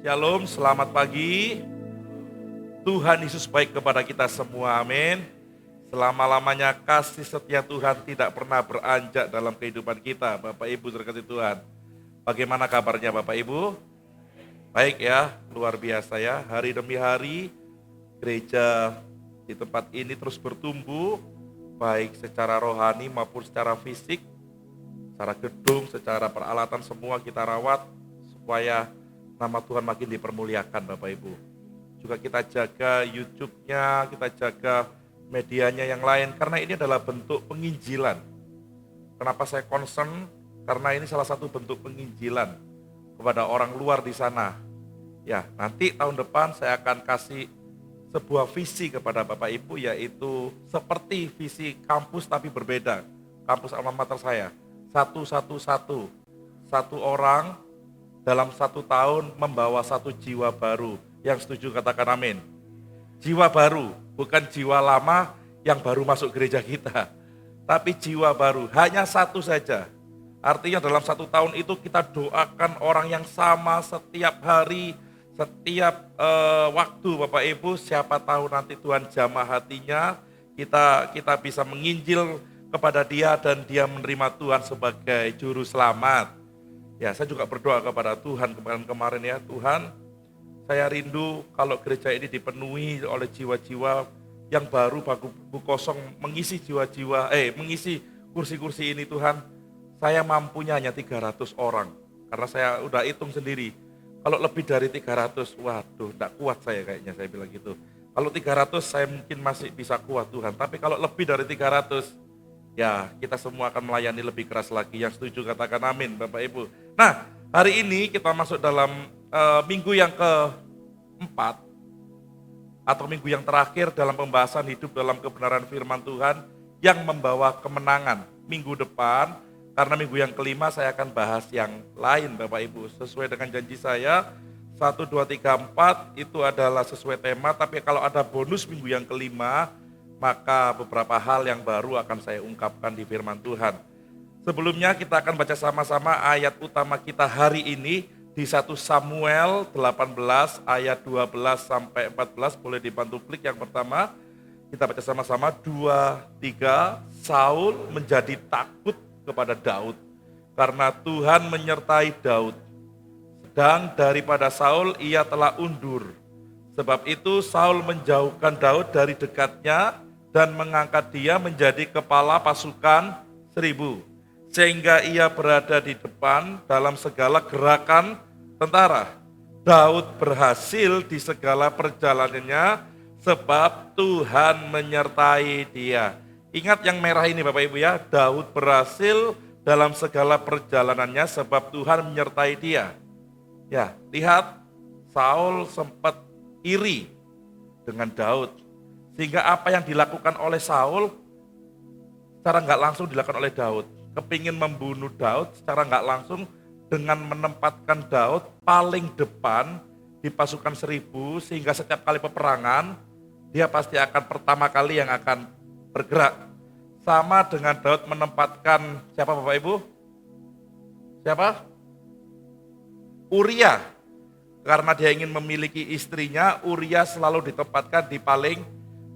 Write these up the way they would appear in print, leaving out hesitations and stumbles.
Shalom, selamat pagi. Tuhan Yesus baik kepada kita semua, amin. Selama-lamanya kasih setia Tuhan tidak pernah beranjak dalam kehidupan kita, Bapak Ibu terkasih Tuhan. Bagaimana kabarnya Bapak Ibu? Baik ya, luar biasa ya. Hari demi hari gereja di tempat ini terus bertumbuh, baik secara rohani maupun secara fisik, secara gedung, secara peralatan semua kita rawat supaya nama Tuhan makin dipermuliakan Bapak Ibu. Juga kita jaga YouTube-nya, kita jaga medianya yang lain, karena ini adalah bentuk penginjilan. Kenapa saya concern? Karena ini salah satu bentuk penginjilan kepada orang luar di sana. Ya, nanti tahun depan saya akan kasih sebuah visi kepada Bapak Ibu, yaitu seperti visi kampus tapi berbeda. Kampus alma mater saya, satu orang dalam 1 tahun membawa 1 jiwa baru. Yang setuju katakan amin. Jiwa baru, bukan jiwa lama yang baru masuk gereja kita. Tapi jiwa baru, hanya 1 saja. Artinya dalam 1 tahun itu kita doakan orang yang sama setiap hari, setiap waktu Bapak Ibu. Siapa tahu nanti Tuhan jamah hatinya, kita bisa menginjil kepada dia dan dia menerima Tuhan sebagai juru selamat. Ya, saya juga berdoa kepada Tuhan kemarin ya, Tuhan, saya rindu kalau gereja ini dipenuhi oleh jiwa-jiwa yang baru, bangku kosong, mengisi mengisi kursi-kursi ini Tuhan. Saya mampunya hanya 300 orang, karena saya udah hitung sendiri. Kalau lebih dari 300, waduh, enggak kuat saya kayaknya, saya bilang gitu. Kalau 300 saya mungkin masih bisa kuat Tuhan, tapi kalau lebih dari 300, ya, kita semua akan melayani lebih keras lagi. Yang setuju katakan amin Bapak Ibu. Nah, hari ini kita masuk dalam minggu yang keempat atau minggu yang terakhir dalam pembahasan hidup dalam kebenaran firman Tuhan yang membawa kemenangan. Minggu depan, karena minggu yang kelima saya akan bahas yang lain Bapak Ibu. Sesuai dengan janji saya, 1, 2, 3, 4 itu adalah sesuai tema, tapi kalau ada bonus minggu yang kelima, maka beberapa hal yang baru akan saya ungkapkan di firman Tuhan. Sebelumnya kita akan baca sama-sama ayat utama kita hari ini di 1 Samuel 18 ayat 12 sampai 14. Boleh dibantu klik yang pertama. Kita baca sama-sama 2, 3. Saul menjadi takut kepada Daud karena Tuhan menyertai Daud. Sedang daripada Saul ia telah undur. Sebab itu Saul menjauhkan Daud dari dekatnya dan mengangkat dia menjadi kepala pasukan 1000. Sehingga ia berada di depan dalam segala gerakan tentara. Daud berhasil di segala perjalanannya sebab Tuhan menyertai dia. Ingat yang merah ini Bapak Ibu ya, Daud berhasil dalam segala perjalanannya sebab Tuhan menyertai dia. Ya, lihat Saul sempat iri dengan Daud. Sehingga apa yang dilakukan oleh Saul secara nggak langsung dilakukan oleh Daud. Kepingin membunuh Daud secara nggak langsung dengan menempatkan Daud paling depan di pasukan 1000, sehingga setiap kali peperangan dia pasti akan pertama kali yang akan bergerak. Sama dengan Daud menempatkan siapa Bapak Ibu? Siapa? Uria. Karena dia ingin memiliki istrinya, Uria selalu ditempatkan di paling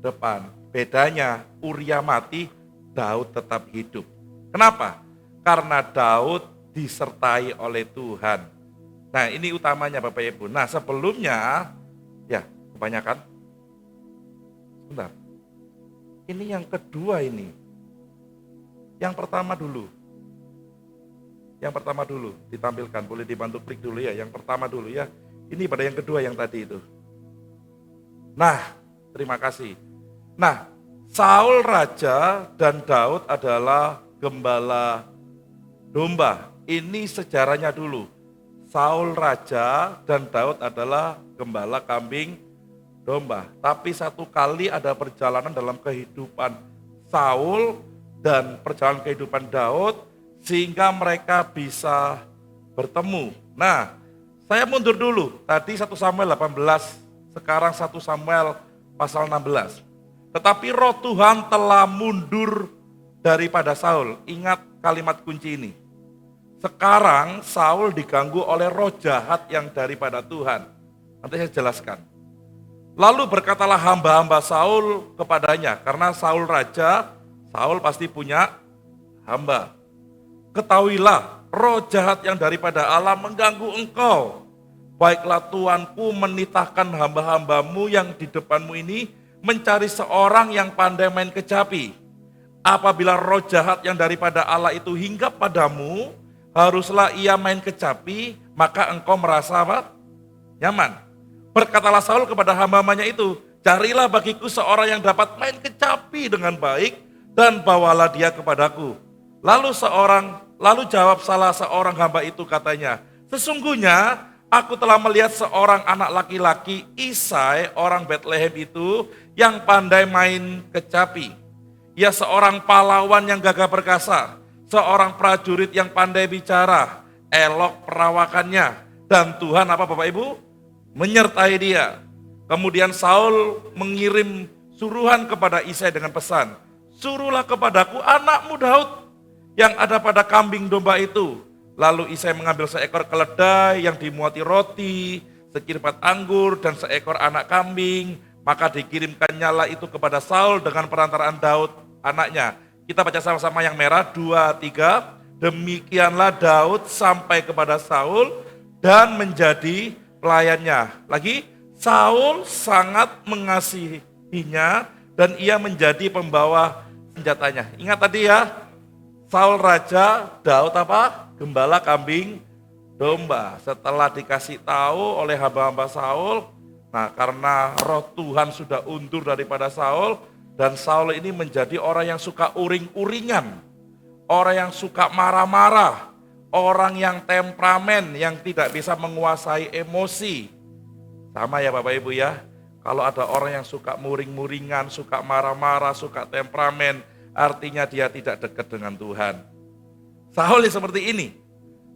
depan. Bedanya Uria mati, Daud tetap hidup. Kenapa? Karena Daud disertai oleh Tuhan. Nah, ini utamanya Bapak Ibu. Nah, sebelumnya, ya kebanyakan. Sebentar. Ini yang kedua ini. Yang pertama dulu. Yang pertama dulu ditampilkan, boleh dibantu klik dulu ya. Yang pertama dulu ya. Ini pada yang kedua yang tadi itu. Nah, terima kasih. Nah, Saul raja dan Daud adalah gembala domba. Ini sejarahnya dulu. Saul raja dan Daud adalah gembala kambing domba. Tapi satu kali ada perjalanan dalam kehidupan Saul dan perjalanan kehidupan Daud sehingga mereka bisa bertemu. Nah, saya mundur dulu. Tadi 1 Samuel 18, sekarang 1 Samuel pasal 16. Tetapi roh Tuhan telah mundur daripada Saul. Ingat kalimat kunci ini. Sekarang Saul diganggu oleh roh jahat yang daripada Tuhan. Nanti saya jelaskan. Lalu berkatalah hamba-hamba Saul kepadanya, karena Saul raja, Saul pasti punya hamba. Ketahuilah, roh jahat yang daripada Allah mengganggu engkau. Baiklah Tuanku menitahkan hamba-hambamu yang di depanmu ini mencari seorang yang pandai main kecapi. Apabila roh jahat yang daripada Allah itu hinggap padamu, haruslah ia main kecapi, maka engkau merasa apa? Nyaman. Berkatalah Saul kepada hamba-hambanya itu, carilah bagiku seorang yang dapat main kecapi dengan baik, dan bawalah dia kepadaku. Lalu jawab salah seorang hamba itu katanya, sesungguhnya aku telah melihat seorang anak laki-laki Isai orang Bethlehem itu yang pandai main kecapi. Ia seorang pahlawan yang gagah perkasa, seorang prajurit yang pandai bicara, elok perawakannya, dan Tuhan apa Bapak Ibu? Menyertai dia. Kemudian Saul mengirim suruhan kepada Isai dengan pesan, suruhlah kepadaku anakmu Daud yang ada pada kambing domba itu. Lalu Isai mengambil seekor keledai yang dimuati roti, sekirpat anggur, dan seekor anak kambing. Maka dikirimkannya lah itu kepada Saul dengan perantaraan Daud anaknya. Kita baca sama-sama yang merah, 2, 3. Demikianlah Daud sampai kepada Saul dan menjadi pelayannya. Lagi, Saul sangat mengasihinya dan ia menjadi pembawa senjatanya. Ingat tadi ya, Saul raja, Daud apa? Gembala kambing domba. Setelah dikasih tahu oleh hamba-hamba Saul, nah karena roh Tuhan sudah undur daripada Saul, dan Saul ini menjadi orang yang suka uring-uringan, orang yang suka marah-marah, orang yang temperamen, yang tidak bisa menguasai emosi. Sama ya Bapak Ibu ya, kalau ada orang yang suka muring-muringan, suka marah-marah, suka temperamen, artinya dia tidak dekat dengan Tuhan. Saul seperti ini.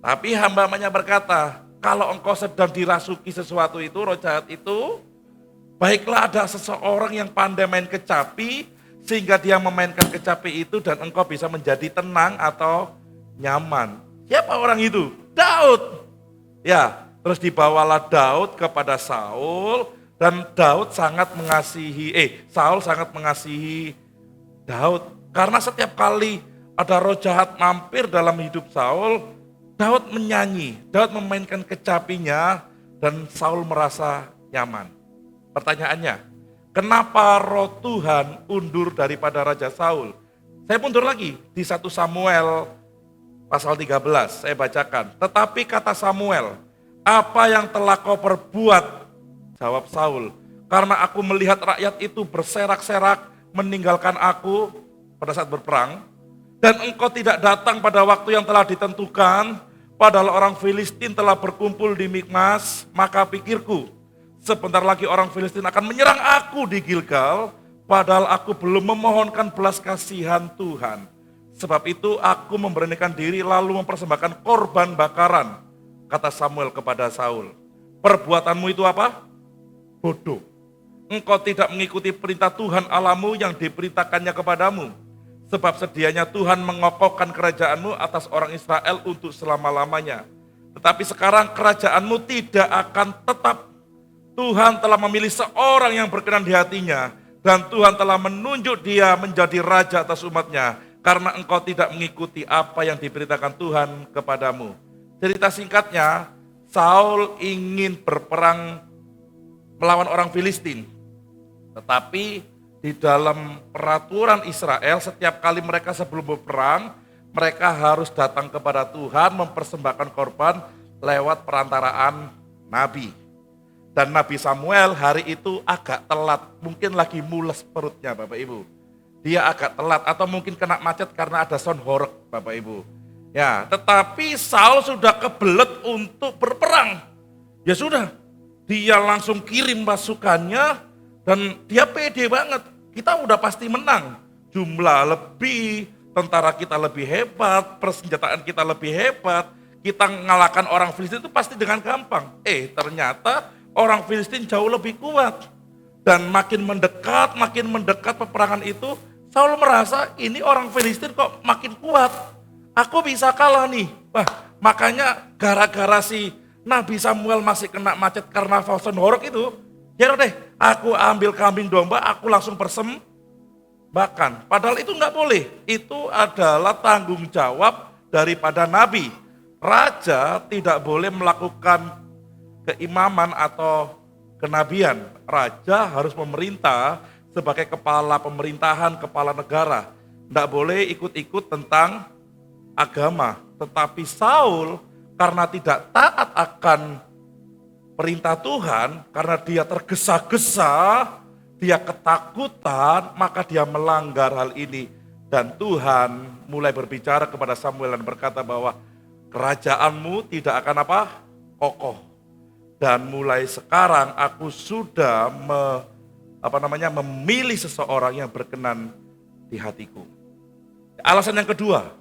Tapi hamba-hambanya berkata, kalau engkau sedang dirasuki sesuatu itu, roh jahat itu, baiklah ada seseorang yang pandai main kecapi, sehingga dia memainkan kecapi itu dan engkau bisa menjadi tenang atau nyaman. Siapa orang itu? Daud. Ya, terus dibawalah Daud kepada Saul, dan Saul sangat mengasihi Daud. Karena setiap kali ada roh jahat mampir dalam hidup Saul, Daud menyanyi, Daud memainkan kecapinya, dan Saul merasa nyaman. Pertanyaannya, kenapa roh Tuhan undur daripada Raja Saul? Saya mundur lagi di 1 Samuel pasal 13, saya bacakan. Tetapi kata Samuel, apa yang telah kau perbuat? Jawab Saul, karena aku melihat rakyat itu berserak-serak meninggalkan aku pada saat berperang, dan engkau tidak datang pada waktu yang telah ditentukan, padahal orang Filistin telah berkumpul di Mikmas, maka pikirku, sebentar lagi orang Filistin akan menyerang aku di Gilgal, padahal aku belum memohonkan belas kasihan Tuhan. Sebab itu aku memberanikan diri lalu mempersembahkan korban bakaran, kata Samuel kepada Saul. Perbuatanmu itu apa? Bodoh. Engkau tidak mengikuti perintah Tuhan Allahmu yang diperintahkannya kepadamu. Sebab sedianya Tuhan mengokohkan kerajaanmu atas orang Israel untuk selama-lamanya. Tetapi sekarang kerajaanmu tidak akan tetap. Tuhan telah memilih seorang yang berkenan di hatinya, dan Tuhan telah menunjuk dia menjadi raja atas umatnya, karena engkau tidak mengikuti apa yang diberitakan Tuhan kepadamu. Cerita singkatnya, Saul ingin berperang melawan orang Filistin. Tetapi di dalam peraturan Israel, setiap kali mereka sebelum berperang, mereka harus datang kepada Tuhan mempersembahkan korban lewat perantaraan Nabi. Dan Nabi Samuel hari itu agak telat, mungkin lagi mules perutnya Bapak Ibu. Dia agak telat atau mungkin kena macet karena ada sound horeg Bapak Ibu. Ya, tetapi Saul sudah kebelet untuk berperang. Ya sudah, dia langsung kirim pasukannya dan dia pede banget. Kita udah pasti menang, jumlah lebih, tentara kita lebih hebat, persenjataan kita lebih hebat, kita mengalahkan orang Filistin itu pasti dengan gampang. Ternyata orang Filistin jauh lebih kuat. Dan makin mendekat peperangan itu, Saul merasa ini orang Filistin kok makin kuat. Aku bisa kalah nih. Wah, Makanya gara-gara si Nabi Samuel masih kena macet karena Fausen Horok itu, ya deh, aku ambil kambing domba, aku langsung persembahkan. Padahal itu nggak boleh. Itu adalah tanggung jawab daripada Nabi. Raja tidak boleh melakukan keimaman atau kenabian. Raja harus memerintah sebagai kepala pemerintahan, kepala negara. Tidak boleh ikut-ikut tentang agama. Tetapi Saul karena tidak taat akan perintah Tuhan, karena dia tergesa-gesa, dia ketakutan, maka dia melanggar hal ini. Dan Tuhan mulai berbicara kepada Samuel dan berkata bahwa kerajaanmu tidak akan kokoh. Dan mulai sekarang aku sudah memilih seseorang yang berkenan di hatiku. Alasan yang kedua,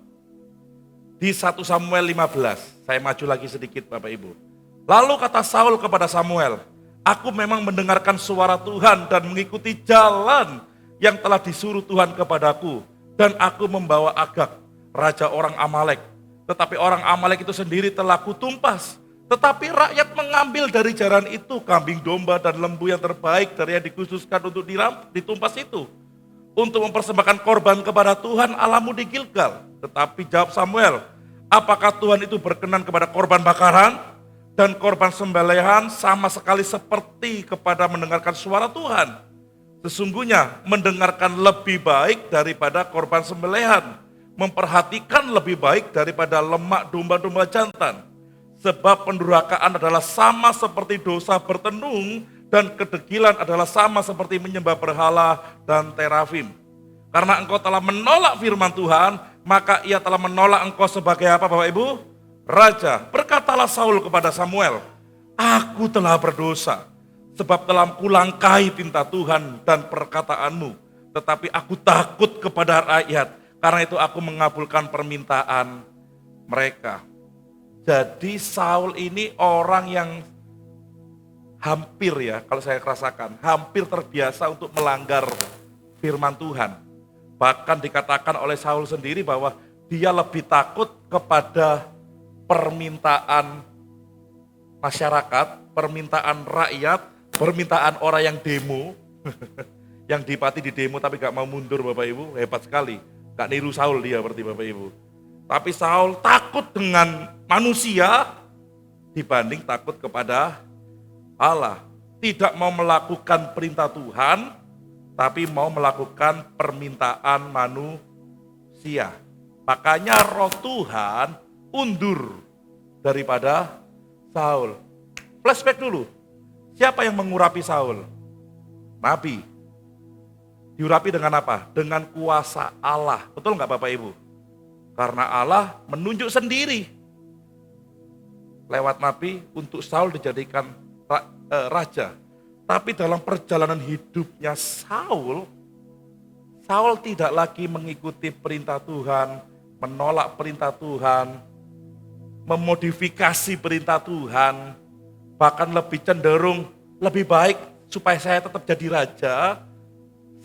di 1 Samuel 15, saya maju lagi sedikit Bapak Ibu. Lalu kata Saul kepada Samuel, aku memang mendengarkan suara Tuhan dan mengikuti jalan yang telah disuruh Tuhan kepadaku. Dan aku membawa Agag, raja orang Amalek. Tetapi orang Amalek itu sendiri telah kutumpas. Tetapi rakyat mengambil dari jaran itu kambing domba dan lembu yang terbaik dari yang dikhususkan untuk ditumpas itu. Untuk mempersembahkan korban kepada Tuhan Allahmu di Gilgal. Tetapi jawab Samuel, apakah Tuhan itu berkenan kepada korban bakaran dan korban sembelihan sama sekali seperti kepada mendengarkan suara Tuhan? Sesungguhnya mendengarkan lebih baik daripada korban sembelihan, memperhatikan lebih baik daripada lemak domba-domba jantan. Sebab pendurhakaan adalah sama seperti dosa bertenung dan kedegilan adalah sama seperti menyembah berhala dan terafim. Karena engkau telah menolak firman Tuhan, maka ia telah menolak engkau sebagai apa Bapak Ibu? Raja. Berkatalah Saul kepada Samuel, aku telah berdosa, sebab telah kulangkahi perintah Tuhan dan perkataanmu. Tetapi aku takut kepada rakyat, karena itu aku mengabulkan permintaan mereka. Jadi Saul ini orang yang hampir kalau saya rasakan, hampir terbiasa untuk melanggar firman Tuhan. Bahkan dikatakan oleh Saul sendiri bahwa dia lebih takut kepada permintaan masyarakat, permintaan rakyat, permintaan orang yang demo, yang dipati di demo tapi gak mau mundur Bapak Ibu, hebat sekali. Gak niru Saul dia berarti Bapak Ibu. Tapi Saul takut dengan manusia dibanding takut kepada Allah. Tidak mau melakukan perintah Tuhan, tapi mau melakukan permintaan manusia. Makanya roh Tuhan undur daripada Saul. Flashback dulu. Siapa yang mengurapi Saul? Nabi. Diurapi dengan apa? Dengan kuasa Allah. Betul nggak Bapak Ibu? Karena Allah menunjuk sendiri lewat Nabi untuk Saul dijadikan raja. Tapi dalam perjalanan hidupnya Saul tidak lagi mengikuti perintah Tuhan, menolak perintah Tuhan, memodifikasi perintah Tuhan, bahkan lebih cenderung lebih baik supaya saya tetap jadi raja,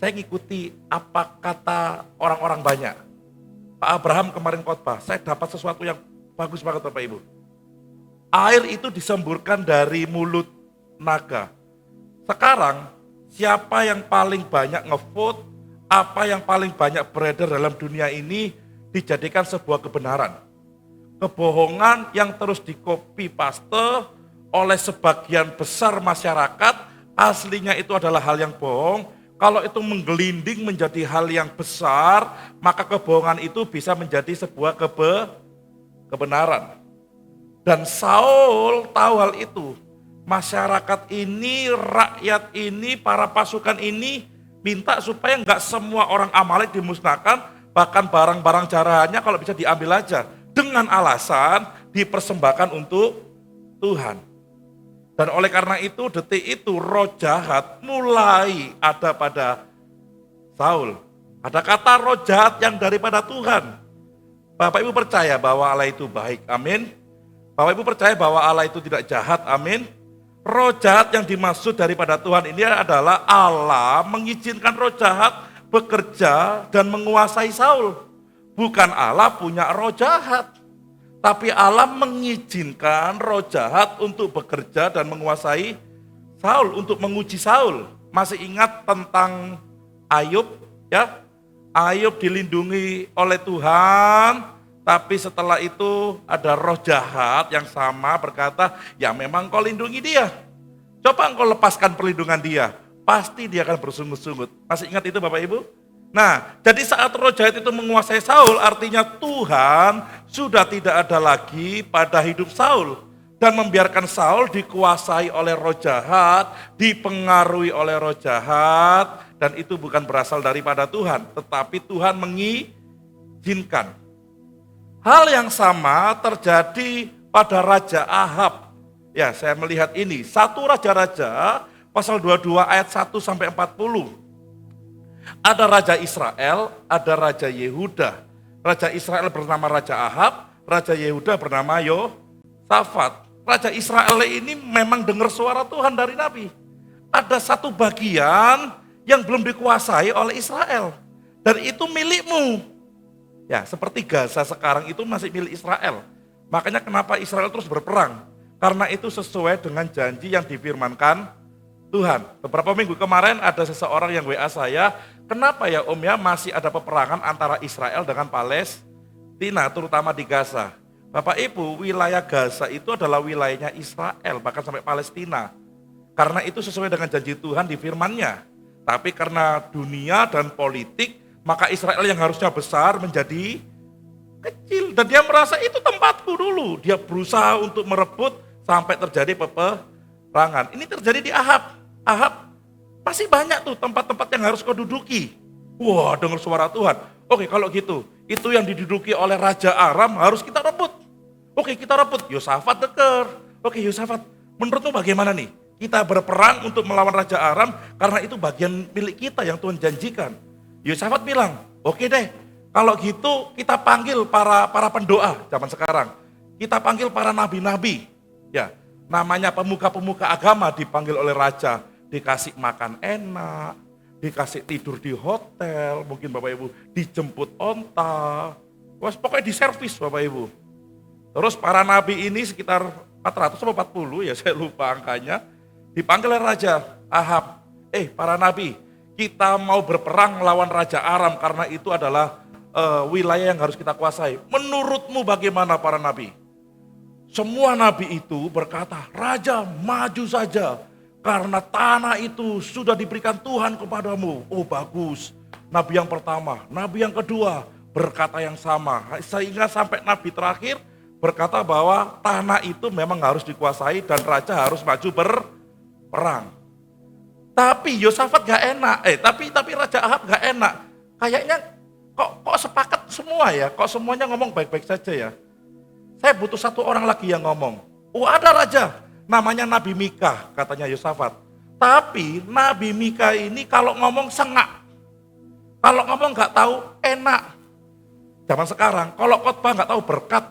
saya ngikuti apa kata orang-orang banyak. Pak Abraham kemarin khotbah, saya dapat sesuatu yang bagus banget Bapak Ibu. Air itu disemburkan dari mulut naga. Sekarang siapa yang paling banyak ngevote, apa yang paling banyak beredar dalam dunia ini dijadikan sebuah kebenaran. Kebohongan yang terus di-copy paste oleh sebagian besar masyarakat, aslinya itu adalah hal yang bohong. Kalau itu menggelinding menjadi hal yang besar, maka kebohongan itu bisa menjadi sebuah kebenaran. Dan Saul tahu hal itu. Masyarakat ini, rakyat ini, para pasukan ini minta supaya enggak semua orang Amalek dimusnahkan, bahkan barang-barang jarahannya kalau bisa diambil aja. Dengan alasan dipersembahkan untuk Tuhan. Dan oleh karena itu detik itu roh jahat mulai ada pada Saul. Ada kata roh jahat yang daripada Tuhan. Bapak Ibu percaya bahwa Allah itu baik, amin. Bapak Ibu percaya bahwa Allah itu tidak jahat, amin. Roh jahat yang dimaksud daripada Tuhan ini adalah Allah mengizinkan roh jahat bekerja dan menguasai Saul. Bukan Allah punya roh jahat. Tapi Allah mengizinkan roh jahat untuk bekerja dan menguasai Saul, untuk menguji Saul. Masih ingat tentang Ayub, ya? Ayub dilindungi oleh Tuhan, tapi setelah itu ada roh jahat yang sama berkata, ya memang kau lindungi dia. Coba engkau lepaskan perlindungan dia, pasti dia akan bersungut-sungut. Masih ingat itu Bapak Ibu? Nah, jadi saat roh jahat itu menguasai Saul, artinya Tuhan sudah tidak ada lagi pada hidup Saul. Dan membiarkan Saul dikuasai oleh roh jahat, dipengaruhi oleh roh jahat, dan itu bukan berasal daripada Tuhan, tetapi Tuhan mengizinkan. Hal yang sama terjadi pada Raja Ahab. Ya, saya melihat ini, 1 Raja-Raja, pasal 22 ayat 1 sampai 40. Ada Raja Israel, ada Raja Yehuda. Raja Israel bernama Raja Ahab, Raja Yehuda bernama Yosafat. Raja Israel ini memang dengar suara Tuhan dari Nabi. Ada satu bagian yang belum dikuasai oleh Israel. Dan itu milikmu. Ya, seperti Gaza sekarang itu masih milik Israel. Makanya kenapa Israel terus berperang? Karena itu sesuai dengan janji yang difirmankan Tuhan. Beberapa minggu kemarin ada seseorang yang WA saya, kenapa ya Om ya masih ada peperangan antara Israel dengan Palestina, terutama di Gaza. Bapak Ibu, wilayah Gaza itu adalah wilayahnya Israel, bahkan sampai Palestina. Karena itu sesuai dengan janji Tuhan di firman-Nya. Tapi karena dunia dan politik, maka Israel yang harusnya besar menjadi kecil. Dan dia merasa itu tempatku dulu. Dia berusaha untuk merebut sampai terjadi peperangan. Ini terjadi di Ahab. Ahab, masih banyak tuh tempat-tempat yang harus kau duduki. Wah, dengar suara Tuhan. Oke, kalau gitu, itu yang diduduki oleh Raja Aram harus kita rebut. Oke, kita rebut. Yosafat dengar. Oke, Yosafat, menurutmu bagaimana nih? Kita berperang untuk melawan Raja Aram karena itu bagian milik kita yang Tuhan janjikan. Yosafat bilang, oke deh, kalau gitu kita panggil para pendoa zaman sekarang. Kita panggil para nabi-nabi. Ya, namanya pemuka-pemuka agama dipanggil oleh raja. Dikasih makan enak, dikasih tidur di hotel, mungkin Bapak Ibu, dijemput onta, pokoknya diservis Bapak Ibu. Terus para nabi ini sekitar 400 atau 40 ya saya lupa angkanya, dipanggil oleh Raja Ahab, para nabi, kita mau berperang melawan Raja Aram karena itu adalah wilayah yang harus kita kuasai. Menurutmu bagaimana para nabi? Semua nabi itu berkata, Raja maju saja. Karena tanah itu sudah diberikan Tuhan kepadamu. Oh bagus. Nabi yang pertama, nabi yang kedua berkata yang sama. Sehingga sampai nabi terakhir berkata bahwa tanah itu memang harus dikuasai dan raja harus maju berperang. Tapi Yosafat gak enak. Tapi Raja Ahab gak enak. Kayaknya kok sepakat semua ya. Kok semuanya ngomong baik-baik saja ya. Saya butuh satu orang lagi yang ngomong. Oh ada raja. Namanya Nabi Mika, katanya Yosafat. Tapi Nabi Mika ini kalau ngomong sengak. Kalau ngomong gak tahu enak. Zaman sekarang, kalau khotbah gak tahu berkat.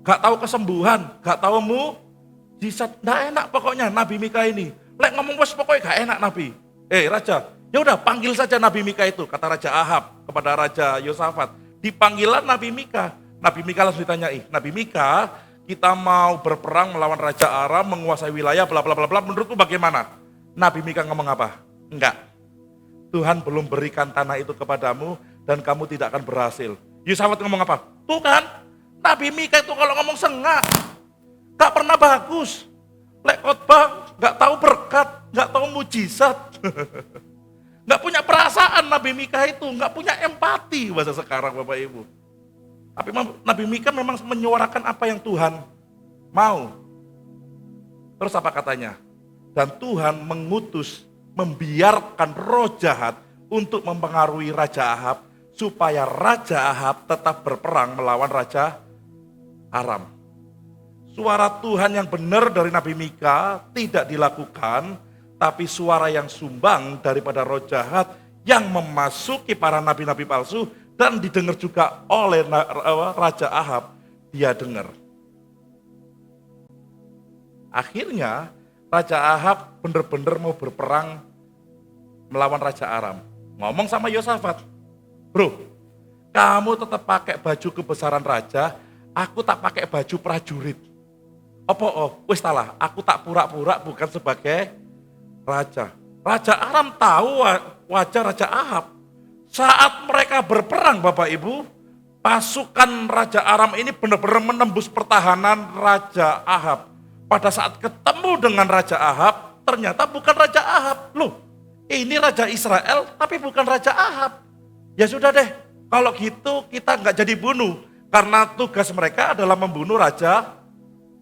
Gak tahu kesembuhan, gak tahu mujizat. Gak enak pokoknya Nabi Mika ini. Lek ngomong bos pokoknya gak enak Nabi. Raja, ya udah panggil saja Nabi Mika itu, kata Raja Ahab kepada Raja Yosafat. Dipanggilan Nabi Mika. Nabi Mika langsung ditanyai, Nabi Mika, kita mau berperang melawan Raja Aram, menguasai wilayah, bla bla bla bla. Menurutku bagaimana? Nabi Mika ngomong apa? Enggak. Tuhan belum berikan tanah itu kepadamu dan kamu tidak akan berhasil. Yosafat ngomong apa? Tuh kan, Nabi Mika itu kalau ngomong sengak, gak pernah bagus. Lek khotbah, gak tahu berkat, gak tahu mujizat. Gak punya perasaan Nabi Mika itu, gak punya empati bahasa sekarang Bapak Ibu. Tapi Nabi Mika memang menyuarakan apa yang Tuhan mau. Terus apa katanya? Dan Tuhan mengutus, membiarkan roh jahat untuk mempengaruhi Raja Ahab, supaya Raja Ahab tetap berperang melawan Raja Aram. Suara Tuhan yang benar dari Nabi Mika tidak dilakukan, tapi suara yang sumbang daripada roh jahat yang memasuki para nabi-nabi palsu, dan didengar juga oleh Raja Ahab, dia dengar. Akhirnya Raja Ahab benar-benar mau berperang melawan Raja Aram. Ngomong sama Yosafat, bro, kamu tetap pakai baju kebesaran raja, aku tak pakai baju prajurit. Apa wis talah, aku tak pura-pura bukan sebagai raja. Raja Aram tahu wajah Raja Ahab. Saat mereka berperang Bapak Ibu, pasukan Raja Aram ini benar-benar menembus pertahanan Raja Ahab. Pada saat ketemu dengan Raja Ahab, ternyata bukan Raja Ahab. Loh, ini Raja Israel tapi bukan Raja Ahab. Ya sudah deh, kalau gitu kita nggak jadi bunuh. Karena tugas mereka adalah membunuh Raja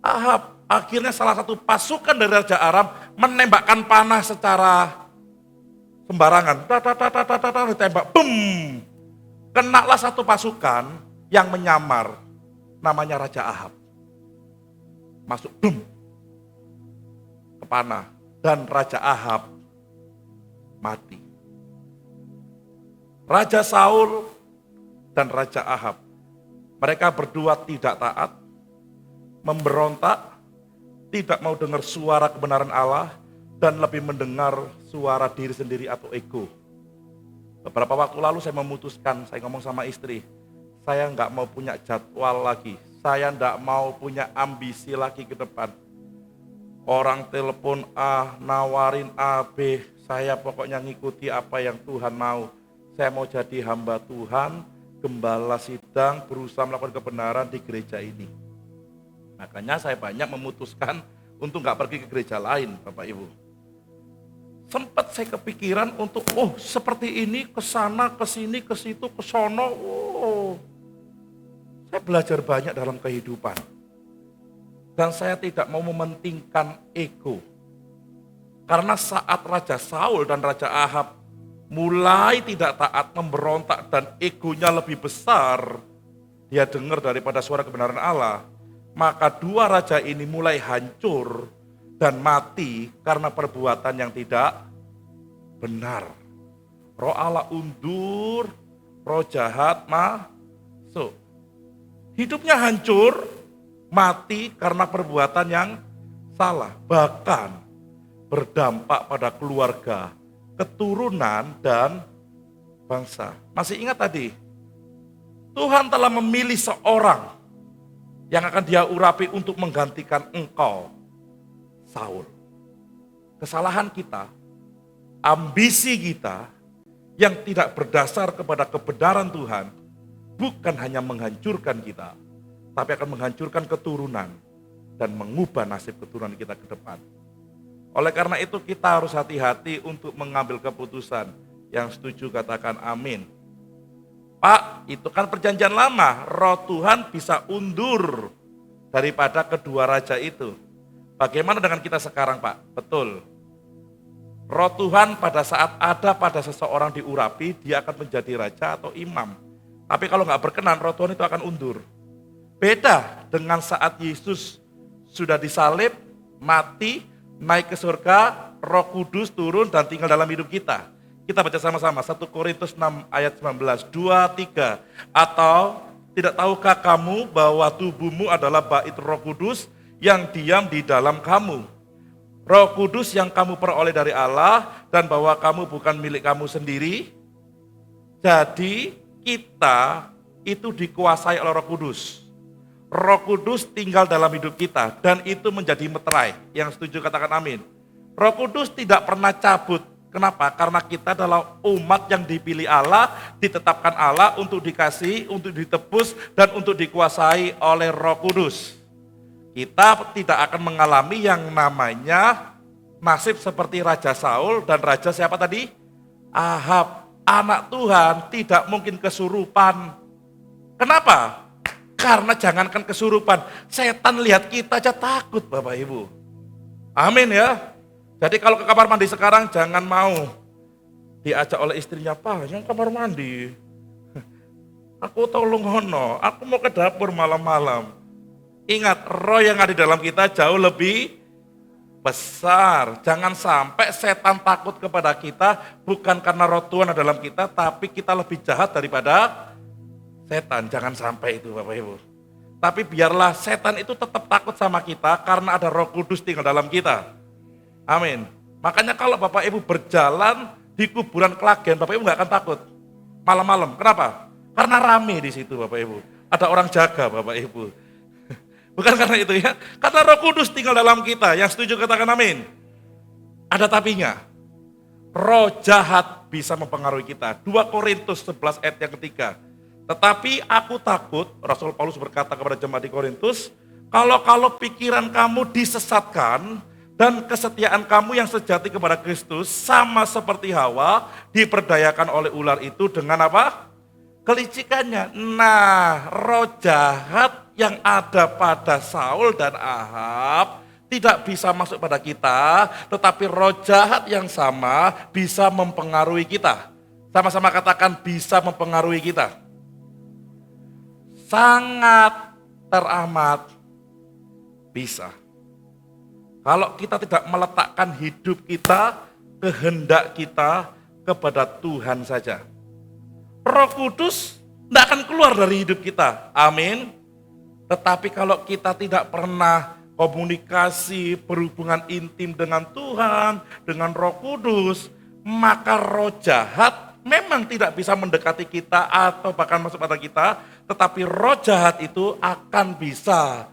Ahab. Akhirnya salah satu pasukan dari Raja Aram menembakkan panah secara sembarangan. Ditembak, bum. Kenalah satu pasukan yang menyamar, namanya Raja Ahab. Masuk, bum, ke panah. Dan Raja Ahab mati. Raja Saul dan Raja Ahab, mereka berdua tidak taat, memberontak, tidak mau dengar suara kebenaran Allah, dan lebih mendengar suara diri sendiri atau ego. Beberapa waktu lalu saya memutuskan, saya ngomong sama istri, saya nggak mau punya jadwal lagi, saya nggak mau punya ambisi lagi ke depan. Orang telepon A, nawarin A, B, saya pokoknya ngikuti apa yang Tuhan mau. Saya mau jadi hamba Tuhan, gembala sidang, berusaha melakukan kebenaran di gereja ini. Makanya saya banyak memutuskan untuk nggak pergi ke gereja lain, Bapak Ibu. Sempat saya kepikiran untuk, seperti ini, ke sana, ke sini, ke situ, ke sono. Saya belajar banyak dalam kehidupan. Dan saya tidak mau mementingkan ego. Karena saat Raja Saul dan Raja Ahab mulai tidak taat, memberontak, dan egonya lebih besar, dia dengar daripada suara kebenaran Allah, maka dua raja ini mulai hancur dan mati karena perbuatan yang tidak benar. Roh Allah undur, roh jahat masuk. Hidupnya hancur, mati karena perbuatan yang salah. Bahkan berdampak pada keluarga, keturunan, dan bangsa. Masih ingat tadi? Tuhan telah memilih seorang yang akan dia urapi untuk menggantikan engkau, Saul. Kesalahan kita, ambisi kita yang tidak berdasar kepada kebenaran Tuhan, bukan hanya menghancurkan kita, tapi akan menghancurkan keturunan dan mengubah nasib keturunan kita ke depan. Oleh karena itu kita harus hati-hati untuk mengambil keputusan. Yang setuju katakan amin. Pak, itu kan perjanjian lama, roh Tuhan bisa undur daripada kedua raja itu. Bagaimana dengan kita sekarang, Pak? Betul. Roh Tuhan pada saat ada pada seseorang diurapi, dia akan menjadi raja atau imam. Tapi kalau nggak berkenan, roh Tuhan itu akan undur. Beda dengan saat Yesus sudah disalib, mati, naik ke surga, Roh Kudus turun dan tinggal dalam hidup kita. Kita baca sama-sama 1 Korintus 6 ayat 19, 2, 3. Atau tidak tahukah kamu bahwa tubuhmu adalah bait Roh Kudus yang diam di dalam kamu? Roh Kudus yang kamu peroleh dari Allah dan bahwa kamu bukan milik kamu sendiri. Jadi kita itu dikuasai oleh Roh Kudus. Roh Kudus tinggal dalam hidup kita dan itu menjadi meterai. Yang setuju katakan amin. Roh Kudus tidak pernah cabut. Kenapa? Karena kita adalah umat yang dipilih Allah, ditetapkan Allah untuk dikasih, untuk ditebus, dan untuk dikuasai oleh Roh Kudus. Kita tidak akan mengalami yang namanya nasib seperti Raja Saul dan Raja siapa tadi? Ahab. Anak Tuhan tidak mungkin kesurupan. Kenapa? Karena jangankan kesurupan, setan lihat kita aja takut Bapak Ibu. Amin ya. Jadi kalau ke kamar mandi sekarang jangan mau diajak oleh istrinya, Pak, yang kamar mandi. Aku tolong hono, aku mau ke dapur malam-malam. Ingat, roh yang ada di dalam kita jauh lebih besar. Jangan sampai setan takut kepada kita, bukan karena roh Tuhan ada dalam kita, tapi kita lebih jahat daripada setan. Jangan sampai itu Bapak Ibu. Tapi biarlah setan itu tetap takut sama kita karena ada Roh Kudus tinggal dalam kita. Amin. Makanya kalau Bapak Ibu berjalan di kuburan Klagen, Bapak Ibu nggak akan takut malam-malam. Kenapa? Karena rame di situ Bapak Ibu. Ada orang jaga Bapak Ibu. Bukan karena itu ya. Karena Roh Kudus tinggal dalam kita. Yang setuju katakan amin. Ada tapinya. Roh jahat bisa mempengaruhi kita. 2 Korintus 11 ayat yang ketiga. Tetapi aku takut, Rasul Paulus berkata kepada jemaat di Korintus, kalau pikiran kamu disesatkan dan kesetiaan kamu yang sejati kepada Kristus sama seperti Hawa diperdayakan oleh ular itu dengan apa? Kelicikannya. Nah, roh jahat yang ada pada Saul dan Ahab tidak bisa masuk pada kita, tetapi roh jahat yang sama bisa mempengaruhi kita. Sama-sama katakan bisa mempengaruhi kita. Sangat teramat bisa. Kalau kita tidak meletakkan hidup kita, kehendak kita kepada Tuhan saja. Roh Kudus tidak akan keluar dari hidup kita. Amin. Tetapi kalau kita tidak pernah komunikasi, berhubungan intim dengan Tuhan, dengan Roh Kudus, maka roh jahat memang tidak bisa mendekati kita atau bahkan masuk pada kita, tetapi roh jahat itu akan bisa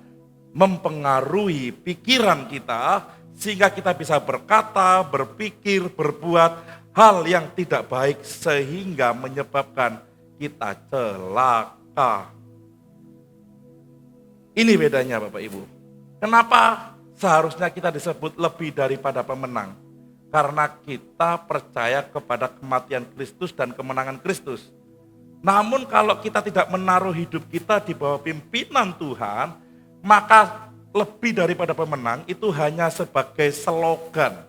mempengaruhi pikiran kita, sehingga kita bisa berkata, berpikir, berbuat hal yang tidak baik sehingga menyebabkan kita celaka. Ini bedanya Bapak Ibu. Kenapa seharusnya kita disebut lebih daripada pemenang? Karena kita percaya kepada kematian Kristus dan kemenangan Kristus. Namun kalau kita tidak menaruh hidup kita di bawah pimpinan Tuhan, maka lebih daripada pemenang itu hanya sebagai slogan,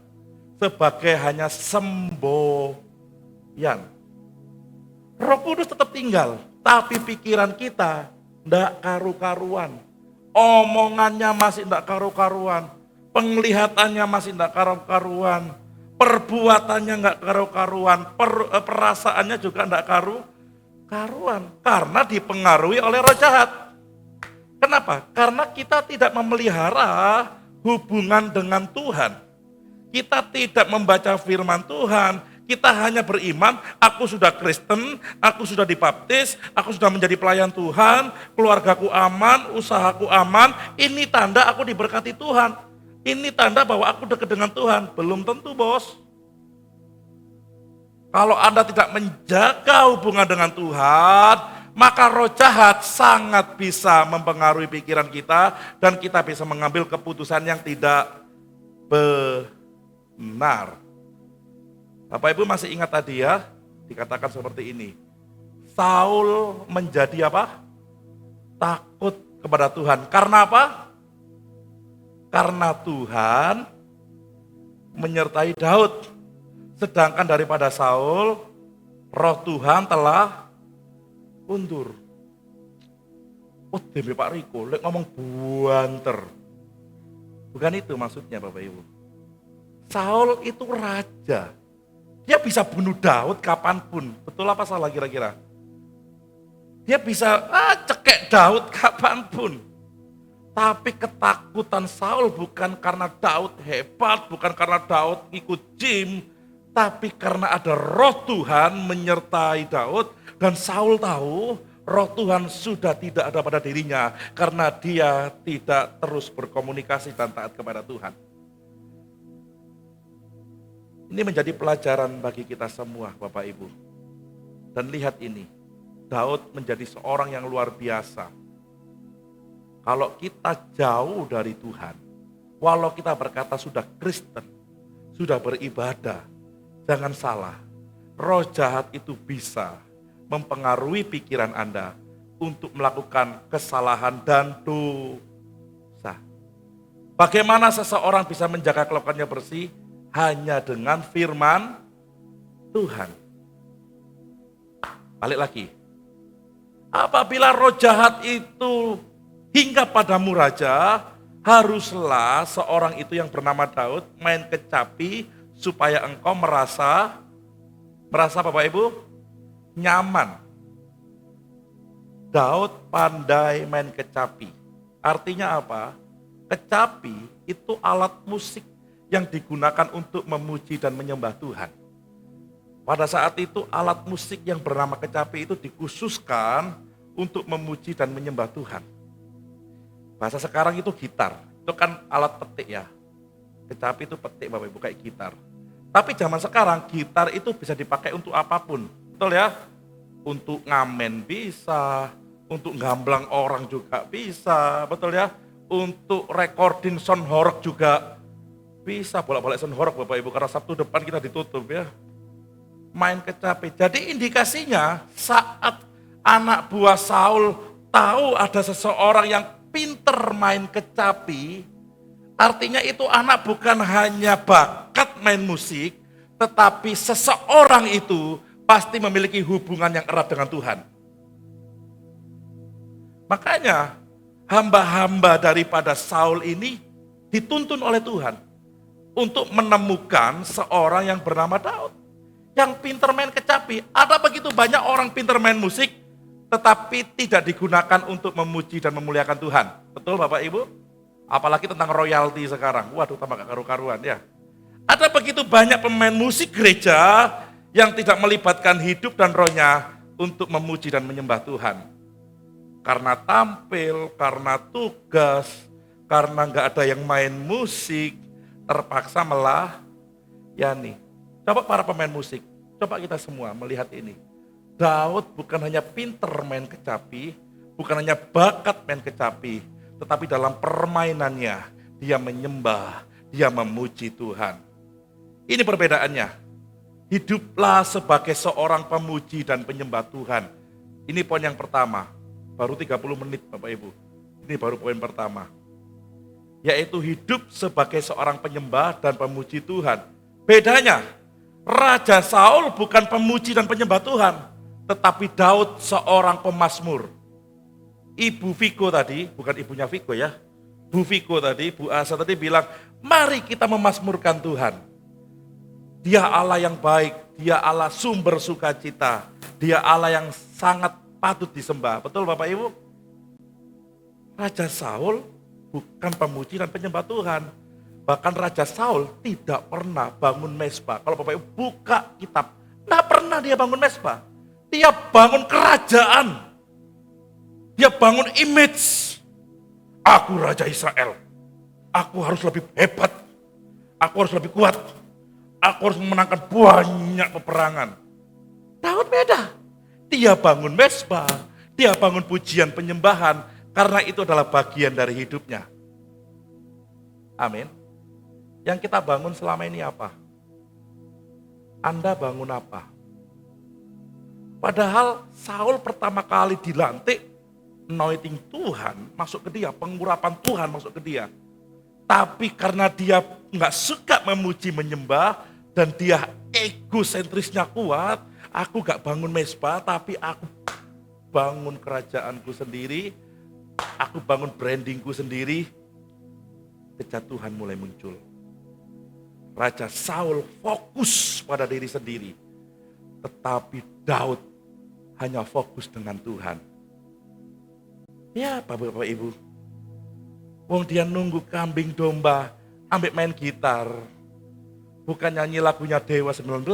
sebagai hanya semboyan. Roh Kudus tetap tinggal, tapi pikiran kita tidak karu-karuan. Omongannya masih tidak karu-karuan, penglihatannya masih tidak karu-karuan, perbuatannya nggak karu-karuan, perasaannya juga tidak karu-karuan, karena dipengaruhi oleh roh jahat. Kenapa? Karena kita tidak memelihara hubungan dengan Tuhan. Kita tidak membaca firman Tuhan. Kita hanya beriman, aku sudah Kristen, aku sudah dibaptis, aku sudah menjadi pelayan Tuhan, keluargaku aman, usahaku aman, ini tanda aku diberkati Tuhan. Ini tanda bahwa aku dekat dengan Tuhan. Belum tentu, bos. Kalau Anda tidak menjaga hubungan dengan Tuhan, maka roh jahat sangat bisa mempengaruhi pikiran kita dan kita bisa mengambil keputusan yang tidak benar. Bapak Ibu masih ingat tadi ya, dikatakan seperti ini. Saul menjadi apa? Takut kepada Tuhan. Karena apa? Karena Tuhan menyertai Daud. Sedangkan daripada Saul, roh Tuhan telah undur. Oh demi Pak Riko, lek ngomong buanter. Bukan itu maksudnya Bapak Ibu. Saul itu raja. Dia bisa bunuh Daud kapanpun. Betul apa salah kira-kira? Dia bisa cekek Daud kapanpun. Tapi ketakutan Saul bukan karena Daud hebat, bukan karena Daud ikut gym, tapi karena ada roh Tuhan menyertai Daud. Dan Saul tahu roh Tuhan sudah tidak ada pada dirinya karena dia tidak terus berkomunikasi dan taat kepada Tuhan. Ini menjadi pelajaran bagi kita semua Bapak Ibu. Dan lihat ini, Daud menjadi seorang yang luar biasa. Kalau kita jauh dari Tuhan, walau kita berkata sudah Kristen, sudah beribadah, jangan salah, roh jahat itu bisa mempengaruhi pikiran Anda untuk melakukan kesalahan dan dosa. Bagaimana seseorang bisa menjaga kelakuannya bersih? Hanya dengan firman Tuhan. Balik lagi. Apabila roh jahat itu hingga padamu raja, haruslah seorang itu yang bernama Daud main kecapi supaya engkau merasa Bapak Ibu nyaman. Daud pandai main kecapi. Artinya apa? Kecapi itu alat musik yang digunakan untuk memuji dan menyembah Tuhan. Pada saat itu alat musik yang bernama kecapi itu dikhususkan untuk memuji dan menyembah Tuhan. Bahasa sekarang itu gitar. Itu kan alat petik ya. Kecapi itu petik Bapak Ibu kayak gitar. Tapi zaman sekarang gitar itu bisa dipakai untuk apapun. Betul ya? Untuk ngamen bisa, untuk gamblang orang juga bisa, betul ya? Untuk recording sound horeg juga bisa, bolak-balik sound horeg Bapak Ibu, karena Sabtu depan kita ditutup ya. Main kecapi. Jadi indikasinya saat anak buah Saul tahu ada seseorang yang pinter main kecapi, artinya itu anak bukan hanya bakat main musik, tetapi seseorang itu pasti memiliki hubungan yang erat dengan Tuhan. Makanya hamba-hamba daripada Saul ini dituntun oleh Tuhan untuk menemukan seorang yang bernama Daud. Yang pinter main kecapi. Ada begitu banyak orang pinter main musik, tetapi tidak digunakan untuk memuji dan memuliakan Tuhan. Betul Bapak Ibu? Apalagi tentang royalti sekarang. Waduh, tambah gak karu-karuan ya. Ada begitu banyak pemain musik gereja yang tidak melibatkan hidup dan rohnya untuk memuji dan menyembah Tuhan. Karena tampil, karena tugas, karena gak ada yang main musik, terpaksa melayani. Coba para pemain musik, coba kita semua melihat ini. Daud bukan hanya pinter main kecapi, bukan hanya bakat main kecapi, tetapi dalam permainannya dia menyembah, dia memuji Tuhan. Ini perbedaannya. Hiduplah sebagai seorang pemuji dan penyembah Tuhan. Ini poin yang pertama. Baru 30 menit Bapak Ibu. Ini baru poin pertama. Yaitu hidup sebagai seorang penyembah dan pemuji Tuhan. Bedanya, Raja Saul bukan pemuji dan penyembah Tuhan, tetapi Daud seorang pemazmur. Ibu Viko tadi, bukan ibunya Viko ya, Bu Viko tadi, Bu Asa tadi bilang, mari kita memazmurkan Tuhan. Dia Allah yang baik, dia Allah sumber sukacita, dia Allah yang sangat patut disembah. Betul Bapak Ibu? Raja Saul bukan pemuji dan penyembah Tuhan. Bahkan Raja Saul tidak pernah bangun mezbah. Kalau Bapak Ibu buka kitab, tidak pernah dia bangun mezbah. Dia bangun kerajaan. Dia bangun image. Aku Raja Israel. Aku harus lebih hebat. Aku harus lebih kuat. Aku harus memenangkan banyak peperangan. Daud beda. Dia bangun mezbah. Dia bangun pujian penyembahan. Karena itu adalah bagian dari hidupnya. Amin. Yang kita bangun selama ini apa? Anda bangun apa? Padahal Saul pertama kali dilantik, anointing Tuhan masuk ke dia, pengurapan Tuhan masuk ke dia. Tapi karena dia nggak suka memuji menyembah dan dia egosentrisnya kuat, aku gak bangun mezbah tapi aku bangun kerajaanku sendiri, aku bangun brandingku sendiri, kejatuhan mulai muncul. Raja Saul fokus pada diri sendiri. Tetapi Daud hanya fokus dengan Tuhan. Ya Bapak Ibu. Wong dia nunggu kambing domba, ambek main gitar. Bukan nyanyi lagunya Dewa 19.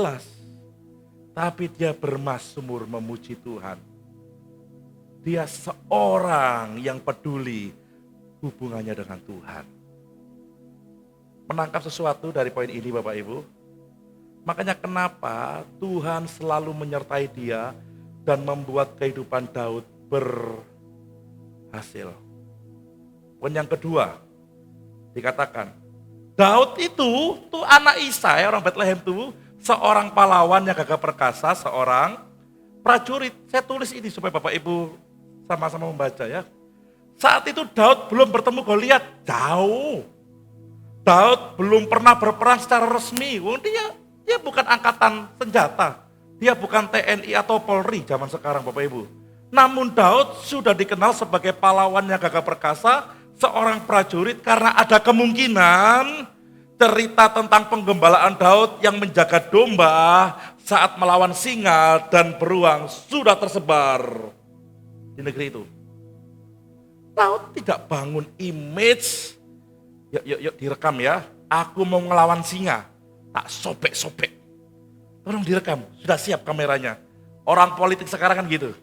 Tapi dia bermazmur memuji Tuhan. Dia seorang yang peduli hubungannya dengan Tuhan. Menangkap sesuatu dari poin ini Bapak Ibu. Makanya kenapa Tuhan selalu menyertai dia dan membuat kehidupan Daud berhasil. Poin yang kedua, dikatakan, Daud itu tuh anak Isai, orang Bethlehem itu, seorang pahlawan yang gagah perkasa, seorang prajurit. Saya tulis ini supaya Bapak Ibu sama-sama membaca ya. Saat itu Daud belum bertemu Goliat, jauh. Daud belum pernah berperang secara resmi. Dia bukan angkatan senjata. Dia bukan TNI atau Polri zaman sekarang Bapak Ibu. Namun Daud sudah dikenal sebagai pahlawan yang gagah perkasa, seorang prajurit karena ada kemungkinan cerita tentang penggembalaan Daud yang menjaga domba saat melawan singa dan beruang sudah tersebar di negeri itu. Daud tidak bangun image, yuk direkam ya, aku mau ngelawan singa, tak sobek-sobek. Tolong direkam, sudah siap kameranya. Orang politik sekarang kan gitu,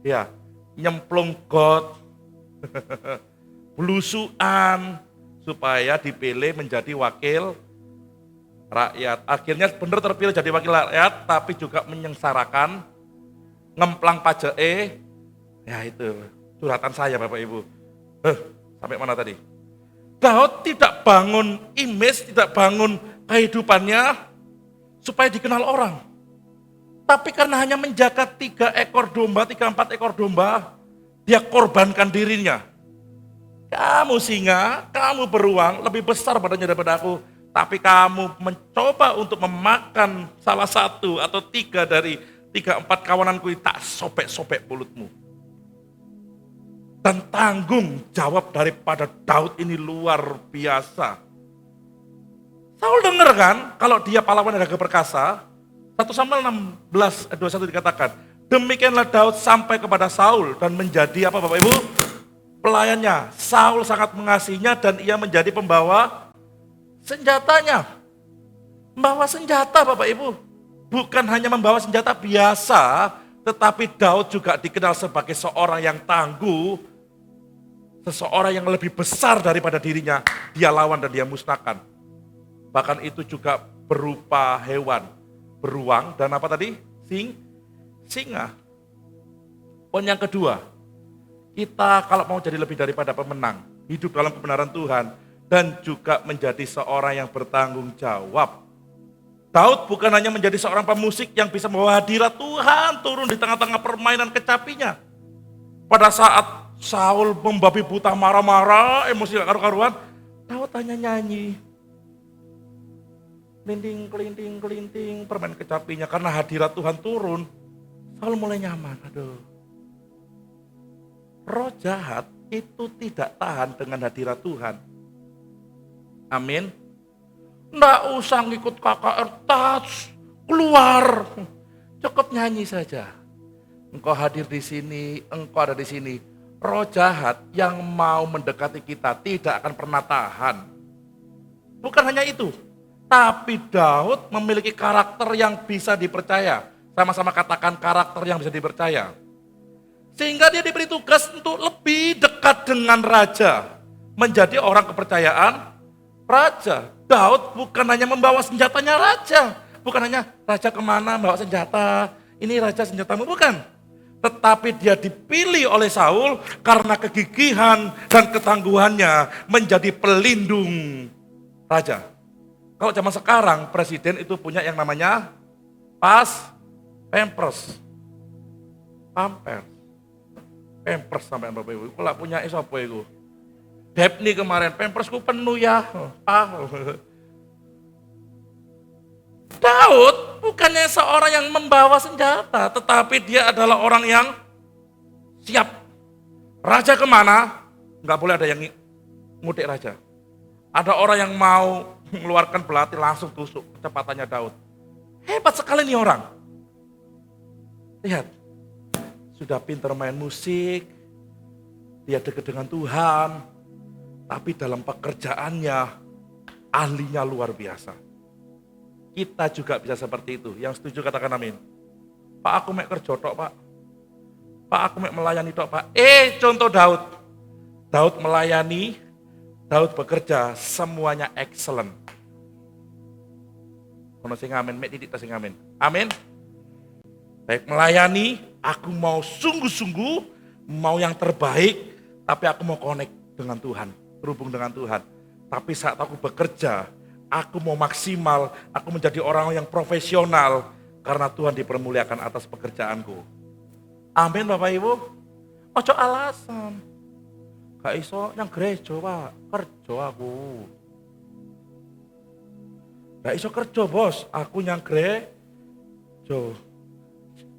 ya nyemplung got, belusuan supaya dipilih menjadi wakil rakyat. Akhirnya benar terpilih jadi wakil rakyat, tapi juga menyengsarakan, ngemplang pajak. Ya itu curhatan saya Bapak Ibu. Sampai mana tadi? Daud tidak bangun image, tidak bangun kehidupannya supaya dikenal orang. Tapi karena hanya menjaga 3 ekor domba, 3-4 ekor domba, dia korbankan dirinya. Kamu singa, kamu beruang, lebih besar badannya daripada aku. Tapi kamu mencoba untuk memakan salah satu atau 3 dari 3-4 kawananku, tak sobek-sobek mulutmu. Dan tanggung jawab daripada Daud ini luar biasa. Saul dengar kan, kalau dia pahlawan yang gagah perkasa, 1 Samuel 16:21 dikatakan, demikianlah Daud sampai kepada Saul dan menjadi apa Bapak Ibu? Pelayannya. Saul sangat mengasihinya dan ia menjadi pembawa senjatanya. Membawa senjata Bapak Ibu. Bukan hanya membawa senjata biasa, tetapi Daud juga dikenal sebagai seorang yang tangguh, seseorang yang lebih besar daripada dirinya, dia lawan dan dia musnahkan. Bahkan itu juga berupa hewan, beruang dan apa tadi? Singa. Poin yang kedua, kita kalau mau jadi lebih daripada pemenang, hidup dalam kebenaran Tuhan, dan juga menjadi seorang yang bertanggung jawab. Daud bukan hanya menjadi seorang pemusik yang bisa membawa hadirat Tuhan turun di tengah-tengah permainan kecapinya. Pada saat Saul membabi buta marah-marah, emosi gak karu-karuan, Daud hanya nyanyi. Kelinting, permain kecapinya. Karena hadirat Tuhan turun, Saul mulai nyaman. Aduh. Roh jahat itu tidak tahan dengan hadirat Tuhan. Amin. Nggak usah ngikut KKR, touch, keluar. Cukup nyanyi saja. Engkau hadir di sini, engkau ada di sini. Roh jahat yang mau mendekati kita tidak akan pernah tahan. Bukan hanya itu, tapi Daud memiliki karakter yang bisa dipercaya. Sama-sama katakan karakter yang bisa dipercaya. Sehingga dia diberi tugas untuk lebih dekat dengan raja. Menjadi orang kepercayaan raja. Daud bukan hanya membawa senjatanya raja. Bukan hanya raja kemana bawa senjata. Ini raja senjatamu, bukan. Tetapi dia dipilih oleh Saul karena kegigihan dan ketangguhannya menjadi pelindung raja. Kalau zaman sekarang presiden itu punya yang namanya pampers. Pampers sampai Bapak Ibu. Kalau punya apa itu? Depni kemarin, pampersku penuh ya. Daud bukannya seorang yang membawa senjata, tetapi dia adalah orang yang siap. Raja kemana? Enggak boleh ada yang ngudik raja. Ada orang yang mau mengeluarkan belati langsung tusuk kecepatannya Daud. Hebat sekali nih orang. Lihat, sudah pintar main musik, dia dekat dengan Tuhan, tapi dalam pekerjaannya ahlinya luar biasa. Kita juga bisa seperti itu. Yang setuju katakan amin. Pak, aku mek kerja tok, Pak. Pak, aku mek melayani tok, Pak. Contoh Daud. Daud melayani, Daud bekerja, semuanya excellent. Kono sing amin, mek titik sing amin. Amin. Baik melayani, aku mau sungguh-sungguh, mau yang terbaik, tapi aku mau connect dengan Tuhan, terhubung dengan Tuhan. Tapi saat aku bekerja, aku mau maksimal, aku menjadi orang yang profesional, karena Tuhan dipermuliakan atas pekerjaanku. Amin Bapak Ibu. Ojo alasan. Gak iso yang gereja Pak, kerja aku. Gak iso kerja bos, aku yang gereja.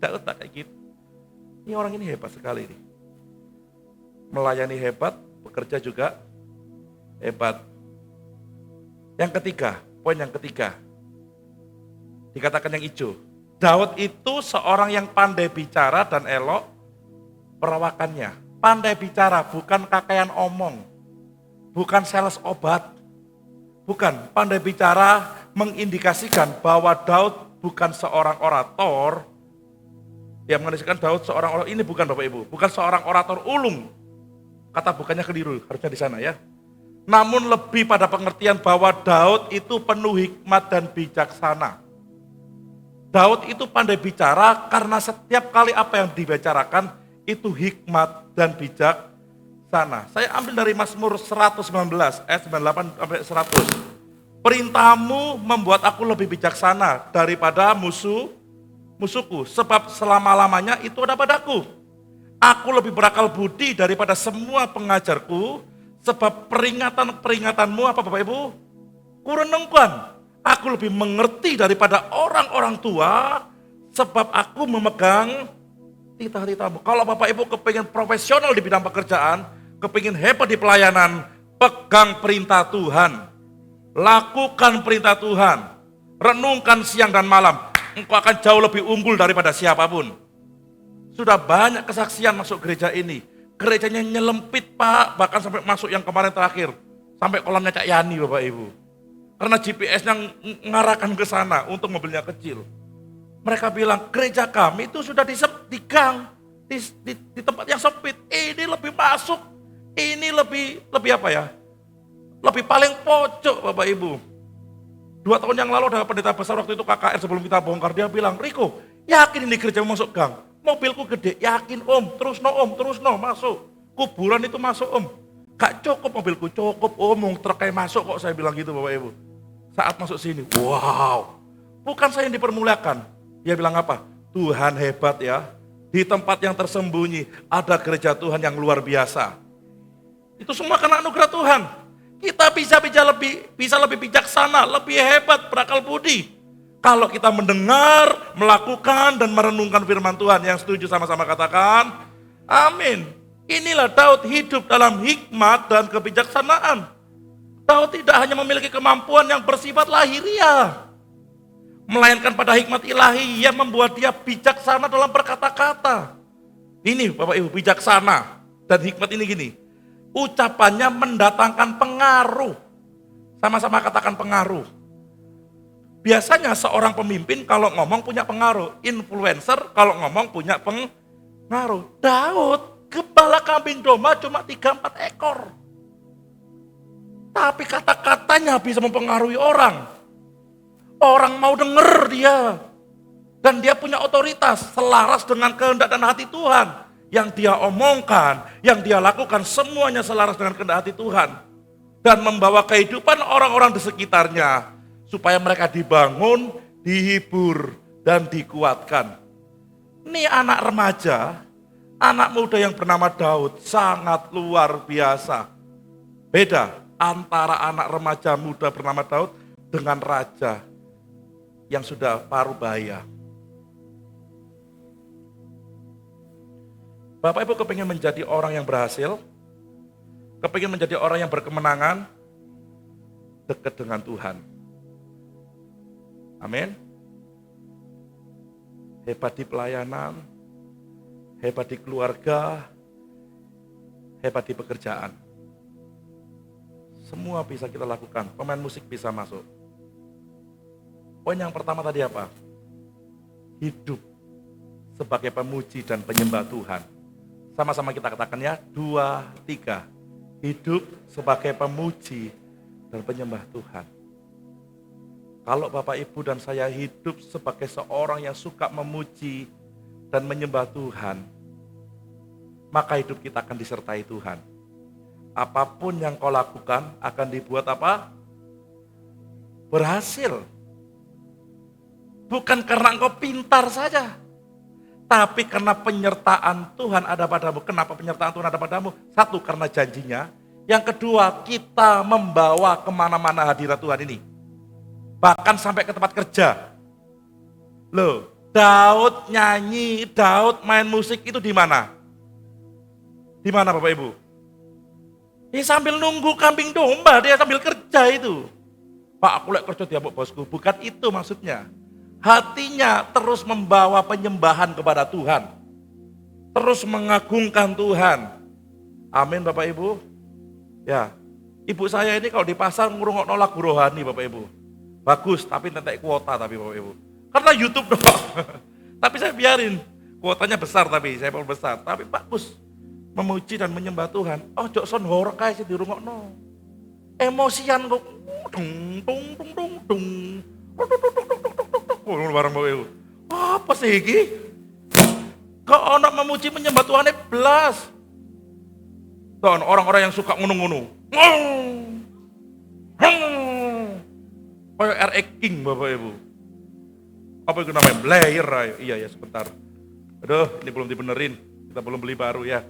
Tak kayak gitu. Ini orang ini hebat sekali nih. Melayani hebat, bekerja juga hebat. Yang ketiga, poin yang ketiga. Dikatakan yang hijau. Daud itu seorang yang pandai bicara dan elok perawakannya. Pandai bicara, bukan kakaian omong. Bukan sales obat. Bukan, pandai bicara mengindikasikan bahwa Daud bukan seorang orator. Yang mengindikasikan Daud seorang orator, ini bukan Bapak Ibu, bukan seorang orator ulung. Kata bukannya keliru, harusnya di sana ya. Namun lebih pada pengertian bahwa Daud itu penuh hikmat dan bijaksana. Daud itu pandai bicara karena setiap kali apa yang dibicarakan itu hikmat dan bijaksana. Saya ambil dari Mazmur 119 ayat 98 sampai 100. Perintahmu membuat aku lebih bijaksana daripada musuhku, sebab selama-lamanya itu ada padaku. Aku lebih berakal budi daripada semua pengajarku, sebab peringatan-peringatanmu apa Bapak Ibu? Kurenungkan. Aku lebih mengerti daripada orang-orang tua, sebab aku memegang titah-titahmu. Kalau Bapak Ibu kepingin profesional di bidang pekerjaan, kepingin hebat di pelayanan, pegang perintah Tuhan. Lakukan perintah Tuhan. Renungkan siang dan malam. Engkau akan jauh lebih unggul daripada siapapun. Sudah banyak kesaksian masuk gereja ini. Gerejanya nyelempit Pak, bahkan sampai masuk yang kemarin terakhir. Sampai kolamnya Cak Yani Bapak Ibu. Karena GPS-nya ngarahkan ke sana untuk mobilnya kecil. Mereka bilang gereja kami itu sudah di gang, di tempat yang sempit. Ini lebih masuk, ini lebih apa ya? Lebih paling pojok Bapak Ibu. 2 tahun yang lalu ada pendeta besar waktu itu KKR sebelum kita bongkar. Dia bilang, Riko yakin ini gereja masuk gang? Mobilku gede, yakin terus no masuk. Kuburan itu masuk Gak cukup mobilku, cukup truknya masuk kok saya bilang gitu Bapak Ibu. Saat masuk sini, wow, bukan saya yang dipermuliakan. Dia bilang apa? Tuhan hebat ya, di tempat yang tersembunyi ada gereja Tuhan yang luar biasa. Itu semua karena anugerah Tuhan. Kita bisa lebih bijaksana, lebih hebat, berakal budi. Kalau kita mendengar, melakukan, dan merenungkan firman Tuhan. Yang setuju sama-sama katakan, amin. Inilah Daud hidup dalam hikmat dan kebijaksanaan. Daud tidak hanya memiliki kemampuan yang bersifat lahiriah, melainkan pada hikmat ilahi yang membuat dia bijaksana dalam berkata-kata. Ini Bapak Ibu, bijaksana dan hikmat ini gini. Ucapannya mendatangkan pengaruh. Sama-sama katakan pengaruh. Biasanya seorang pemimpin kalau ngomong punya pengaruh. Influencer kalau ngomong punya pengaruh. Daud, gembala kambing domba cuma 3-4 ekor. Tapi kata-katanya bisa mempengaruhi orang. Orang mau denger dia. Dan dia punya otoritas selaras dengan kehendak dan hati Tuhan. Yang dia omongkan, yang dia lakukan semuanya selaras dengan kehendak hati Tuhan. Dan membawa kehidupan orang-orang di sekitarnya. Supaya mereka dibangun, dihibur, dan dikuatkan. Ini anak remaja, anak muda yang bernama Daud, sangat luar biasa. Beda antara anak remaja muda bernama Daud dengan raja yang sudah paruh baya. Bapak Ibu kepingin menjadi orang yang berhasil, kepingin menjadi orang yang berkemenangan, dekat dengan Tuhan. Amin. Hebat di pelayanan, hebat di keluarga, hebat di pekerjaan. Semua bisa kita lakukan, pemain musik bisa masuk. Poin yang pertama tadi apa? Hidup sebagai pemuji dan penyembah Tuhan. Sama-sama kita katakan ya, 2, 3. Hidup sebagai pemuji dan penyembah Tuhan. Kalau Bapak Ibu dan saya hidup sebagai seorang yang suka memuji dan menyembah Tuhan, maka hidup kita akan disertai Tuhan. Apapun yang kau lakukan akan dibuat apa? Berhasil. Bukan karena engkau pintar saja, tapi karena penyertaan Tuhan ada padamu. Kenapa penyertaan Tuhan ada padamu? 1, karena janjinya. Yang kedua, kita membawa kemana-mana hadirat Tuhan ini. Bahkan sampai ke tempat kerja. Loh, Daud nyanyi, Daud main musik itu di mana? Di mana Bapak Ibu? Dia sambil nunggu kambing domba, dia sambil kerja itu. Pak, aku lek kerja diamuk bosku. Bukan itu maksudnya. Hatinya terus membawa penyembahan kepada Tuhan. Terus mengagungkan Tuhan. Amin Bapak Ibu. Ya, ibu saya ini kalau di pasar ngurungokno lagu rohani Bapak Ibu. Bagus, tapi nanti kuota tapi Bapak Ibu. Karena YouTube doang. Tapi saya biarin. Kuotanya besar tapi, saya mau besar. Tapi bagus. memuji dan menyembah Tuhan. Oh, jok son horor kae sing dirungokno. Emosian kok dung dung dung dung dung. Ngono bareng kowe. Apa sih iki? Kok ana memuji menyembah Tuhan blas. Tuh orang-orang yang suka ngono-ngono. Kayak RX King Bapak Ibu. Apa itu namanya? Blair. Iya ya sebentar. Aduh, ini belum dibenerin. Kita belum beli baru ya.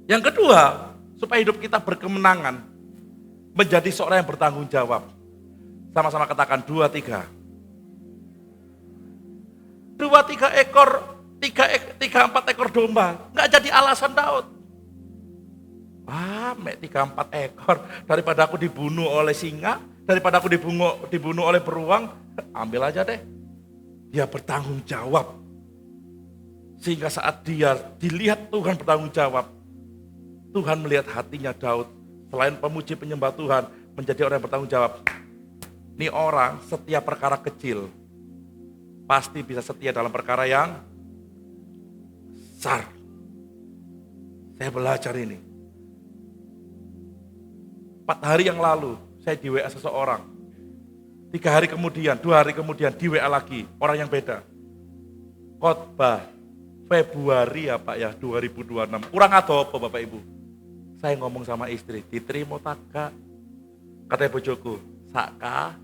Yang kedua, supaya hidup kita berkemenangan, menjadi seorang yang bertanggung jawab. Sama-sama katakan 2, 3. 2, 3 ekor, 3, 4 ekor domba. Nggak jadi alasan Daud. Mek 3, 4 ekor. Daripada aku dibunuh oleh singa, daripada aku dibunuh oleh beruang, ambil aja deh. Dia bertanggung jawab. Sehingga saat dia dilihat Tuhan bertanggung jawab, Tuhan melihat hatinya Daud. Selain pemuji penyembah Tuhan, menjadi orang yang bertanggung jawab. Ini orang setiap perkara kecil, pasti bisa setia dalam perkara yang besar. Saya belajar ini. 4 hari yang lalu, saya di WA seseorang. 3 hari kemudian, 2 hari kemudian, di WA lagi, orang yang beda. Khotbah Februari ya Pak ya, 2026. Kurang atau apa Bapak Ibu? Saya ngomong sama istri, diterima tak Kak? Katanya bojoku, Saka,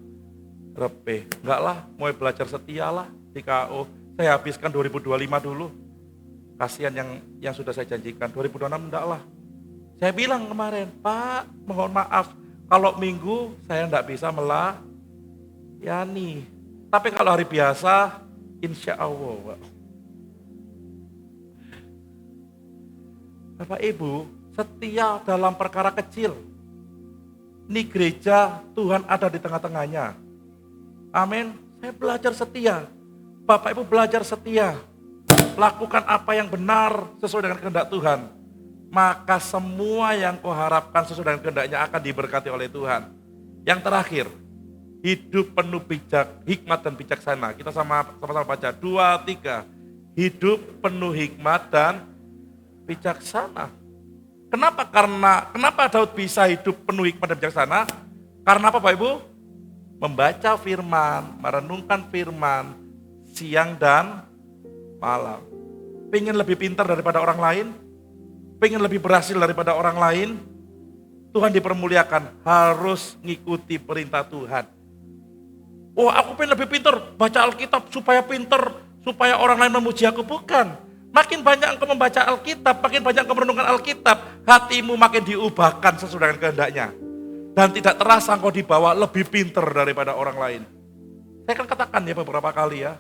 Repe. Enggak lah, mau belajar setia lah di KO. Saya habiskan 2025 dulu. Kasihan yang sudah saya janjikan, 2026 enggak lah. Saya bilang kemarin, Pak, mohon maaf, kalau minggu saya enggak bisa melayani. Tapi kalau hari biasa, insya Allah, Pak. Bapak Ibu, setia dalam perkara kecil. Ini gereja, Tuhan ada di tengah-tengahnya. Amin. Saya belajar setia. Bapak Ibu belajar setia. Lakukan apa yang benar sesuai dengan kehendak Tuhan. Maka semua yang kau harapkan sesuai dengan kehendaknya akan diberkati oleh Tuhan. Yang terakhir, hidup penuh hikmat dan bijaksana. Kita sama-sama baca 2, 3. Hidup penuh hikmat dan bijaksana. Kenapa Daud bisa hidup penuh hikmat dan bijaksana? Karena apa Bapak Ibu? Membaca firman, merenungkan firman, siang dan malam. Pengen lebih pintar daripada orang lain? Pengen lebih berhasil daripada orang lain? Tuhan dipermuliakan, harus ngikuti perintah Tuhan. Oh aku pengen lebih pintar, baca Alkitab supaya pintar, supaya orang lain memuji aku. Bukan. Makin banyak engkau membaca Alkitab, makin banyak engkau merenungkan Alkitab, hatimu makin diubahkan sesuai dengan kehendaknya. Dan tidak terasa engkau dibawa lebih pintar daripada orang lain. Saya akan katakan ya beberapa kali ya.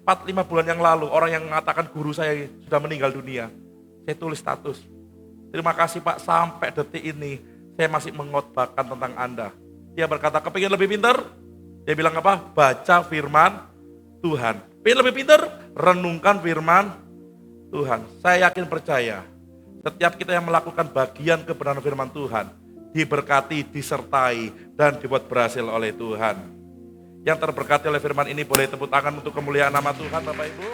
4-5 bulan yang lalu, orang yang mengatakan guru saya sudah meninggal dunia. Saya tulis status. Terima kasih Pak, sampai detik ini saya masih mengotbahkan tentang Anda. Dia berkata, kepingin lebih pintar? Dia bilang apa? Baca firman Tuhan. Pengen lebih pintar? Renungkan firman Tuhan. Saya yakin percaya, setiap kita yang melakukan bagian kebenaran firman Tuhan, diberkati, disertai, dan dibuat berhasil oleh Tuhan. Yang terberkati oleh firman ini boleh tepuk tangan untuk kemuliaan nama Tuhan Bapak Ibu.